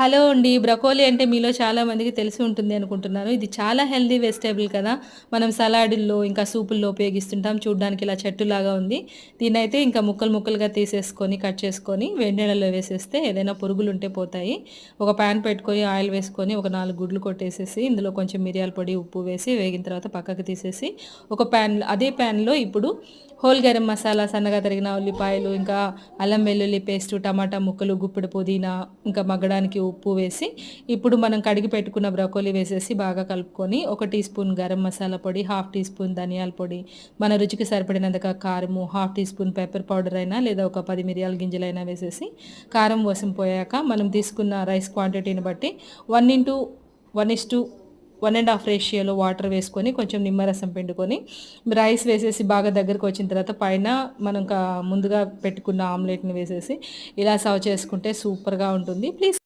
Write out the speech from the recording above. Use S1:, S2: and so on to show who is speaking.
S1: Hello అండి. Broccoli అంటే మీలో చాలా మందికి తెలిసి ఉంటుంది అనుకుంటున్నాను. ఇది చాలా హెల్తీ వెజిటబుల్ కదా! మనం సలాడుల్లో, ఇంకా సూపుల్లో ఉపయోగిస్తుంటాం. చూడ్డానికి ఇలా చెట్టులాగా ఉంది. దీన్నైతే ఇంకా ముక్కలు ముక్కలుగా తీసేసుకొని, కట్ చేసుకొని, వేడి నీళ్ళలో వేసేస్తే ఏదైనా పురుగులుంటే పోతాయి. ఒక పాన్ పెట్టుకొని, ఆయిల్ వేసుకొని, ఒక 4 గుడ్లు కొట్టేసేసి, ఇందులో కొంచెం మిరియాల పొడి, ఉప్పు వేసి వేగిన తర్వాత పక్కకు తీసేసి, ఒక అదే ప్యాన్‌లో ఇప్పుడు హోల్ గరం మసాలా, సన్నగా తరిగిన ఉల్లిపాయలు, ఇంకా అల్లం వెల్లుల్లి పేస్టు, టమాటా ముక్కలు, గుప్పెడు పుదీనా, ఇంకా మగ్గడానికి ఉప్పు వేసి, ఇప్పుడు మనం కడిగి పెట్టుకున్న బ్రోకోలీ వేసేసి బాగా కలుపుకొని, ఒక టీ స్పూన్ గరం మసాలా పొడి, హాఫ్ టీ స్పూన్ ధనియాల పొడి, మన రుచికి సరిపడినంతగా కారము, half tea spoon pepper powder అయినా లేదా ఒక 10 మిరియాల గింజలైనా వేసేసి, కారం వసం పోయాక మనం తీసుకున్న రైస్ క్వాంటిటీని బట్టి 1:1:1.5 రేషియోలో వాటర్ వేసుకొని కొంచెం నిమ్మరసం పిండుకొని రైస్ వేసేసి బాగా దగ్గరకు వచ్చిన తర్వాత పైన మనం ముందుగా పెట్టుకున్న ఆమ్లెట్‌ని వేసేసి ఇలా సర్వ్ చేసుకుంటే సూపర్‌గా ఉంటుంది. ప్లీజ్